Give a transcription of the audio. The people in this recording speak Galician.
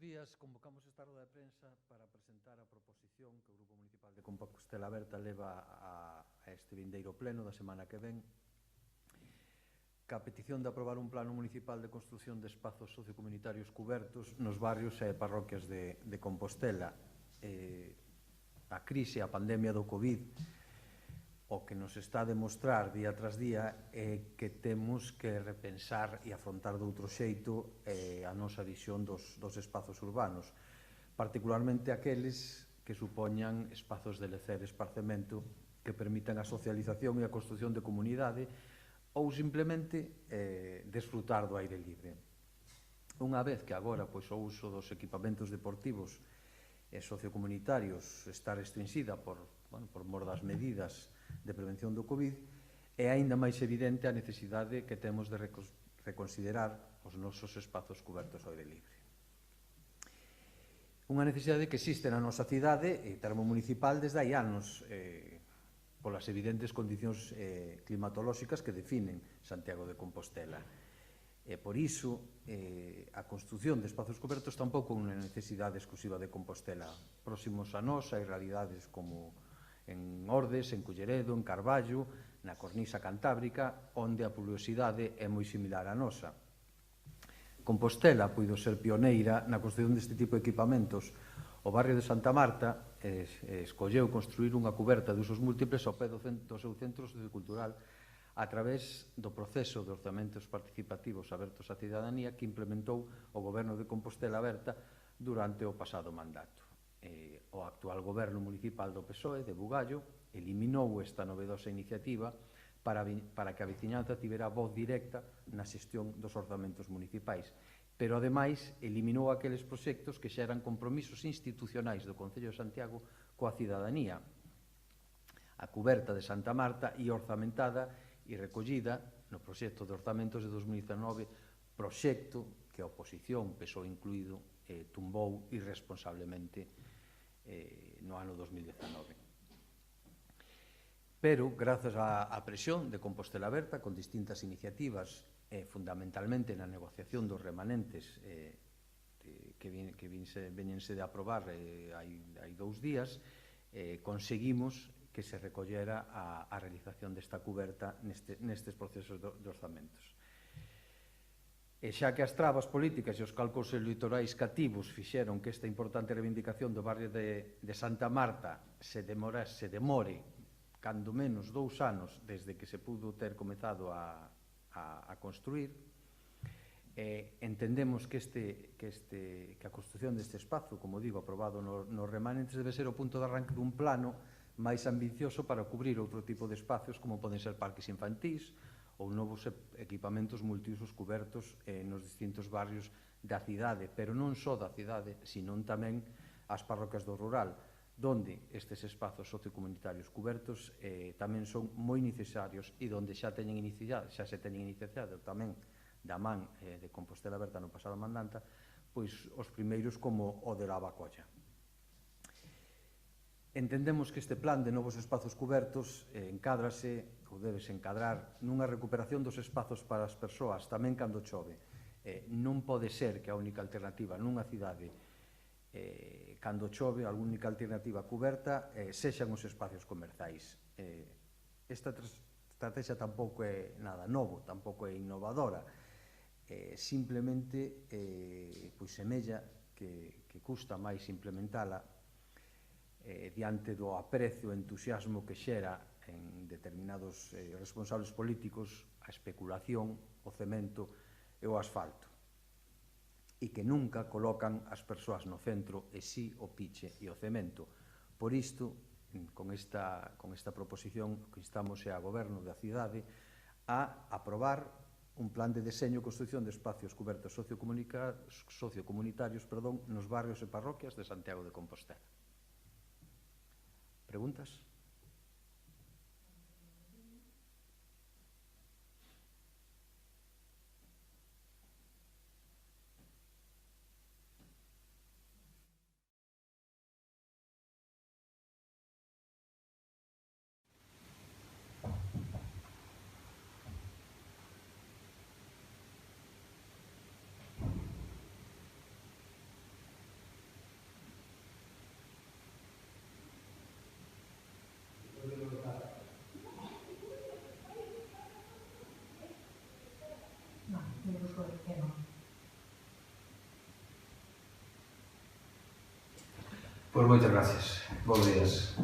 días convocamos esta roda de prensa para presentar a proposición que o Grupo Municipal de Compostela Aberta leva a este vindeiro pleno da semana que ven, ca petición de aprobar un plano municipal de construción de espazos sociocomunitarios cubertos nos barrios e parroquias de Compostela. A crise, a pandemia do COVID, o que nos está a demostrar día tras día é que temos que repensar e afrontar de outro xeito a nosa visión dos espazos urbanos, particularmente aqueles que supoñan espazos de lecer esparcemento que permitan a socialización e a construción de comunidade ou simplemente desfrutar do aire libre. Unha vez que agora o uso dos equipamentos deportivos e sociocomunitarios está restringida por mor das medidas de prevención do COVID, é aínda máis evidente a necesidade que temos de reconsiderar os nosos espazos cubertos ao aire libre. Unha necesidade que existe na nosa cidade e termo municipal desde hai anos, polas evidentes condicións climatolóxicas que definen Santiago de Compostela. E por iso, a construción de espazos cobertos tampouco é unha necesidade exclusiva de Compostela. Próximos a nós hai realidades como en Ordes, en Culleredo, en Carballo, na cornisa cantábrica, onde a pluviosidade é moi similar á nosa. Compostela puido ser pioneira na construción deste tipo de equipamentos. O barrio de Santa Marta escolleu construir unha cuberta de usos múltiples ao pé do seu centro sociocultural a través do proceso de orzamentos participativos abertos á cidadanía que implementou o Goberno de Compostela Aberta durante o pasado mandato. O actual goberno municipal do PSOE de Bugallo eliminou esta novedosa iniciativa para que a veciñanza tivera voz directa na xestión dos orzamentos municipais, pero ademais eliminou aqueles proxectos que xa eran compromisos institucionais do Concello de Santiago coa cidadanía. A cuberta de Santa Marta e orzamentada e recollida no proxecto de orzamentos de 2019, proxecto que a oposición, PSOE incluído, tumbou irresponsablemente no ano 2019. Pero, grazas á presión de Compostela Aberta, con distintas iniciativas, fundamentalmente na negociación dos remanentes que veñense de aprobar hai 2 días, conseguimos que se recollera a realización desta cuberta nestes procesos de orzamentos. E xa que as trabas políticas e os cálculos electorais cativos fixeron que esta importante reivindicación do barrio de Santa Marta se demore cando menos 2 anos desde que se pudo ter comezado a construir, entendemos que a construción deste espazo, como digo, aprobado nos remanentes, debe ser o punto de arranque dun plano máis ambicioso para cubrir outro tipo de espacios como poden ser parques infantís ou novos equipamentos multiusos cubertos nos distintos barrios da cidade, pero non só da cidade, sino tamén as parroquias do rural, donde estes espazos sociocomunitarios cubertos tamén son moi necesarios e donde xa se teñen iniciado tamén da man de Compostela Aberta no pasado mandanta, pois os primeiros como o de Lavacolla. Entendemos que este plan de novos espazos cubertos encádrase, ou debese encadrar, nunha recuperación dos espazos para as persoas, tamén cando chove. Non pode ser que a única alternativa nunha cidade cando chove, a única alternativa cuberta sexan os espacios comerciais. Esta estrategia tampouco é nada novo, tampouco é innovadora, simplemente semella que custa máis implementala diante do aprecio e entusiasmo que xera en determinados responsables políticos a especulación, o cemento e o asfalto, e que nunca colocan as persoas no centro e si o piche e o cemento. Por isto, con esta proposición que instamos ao Goberno da cidade a aprobar un plan de deseño e construción de espacios cubertos sociocomunitarios nos barrios e parroquias de Santiago de Compostela. Preguntas? Pois moitas gracias. Bos días.